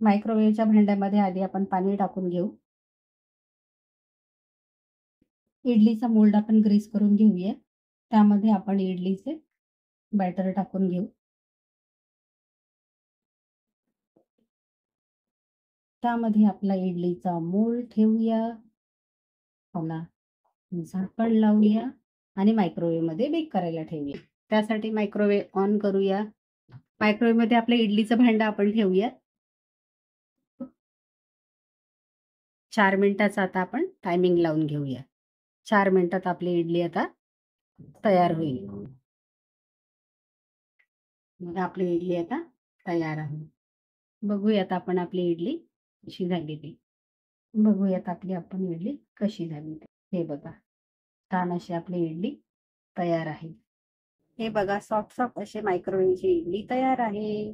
मायक्रोवेव्हच्या भांड्यामध्ये आधी आपण पाणी टाकून घेऊ. इडलीचा मोल्ड आपण ग्रीस करून घेऊया. त्यामध्ये आपण इडलीचे बॅटर टाकून घेऊ. त्यामध्ये आपला इडलीचा मोल्ड ठेवूया. त्याला झाकण लावूया आणि मायक्रोवेव्हमध्ये बेक करायला ठेवूया. त्यासाठी मायक्रोवेव्ह ऑन करूया. मायक्रोवेव्हमध्ये आपलं इडलीचं भांडं आपण ठेवूया. 4 मिनिटाचा आता आपण टायमिंग लावून घेऊया. 4 मिनिटात आपली इडली आता तयार होईल. मग आपली इडली आता तयार आहे. बघूयात आपण आपली इडली कशी झाली ती. बघूयात आपण इडली कशी झाली ते. हे बघा, छान अशी आपली इडली तयार आहे. हे बघा, सॉफ्ट असे मायक्रोवेव्हची इडली तयार आहे.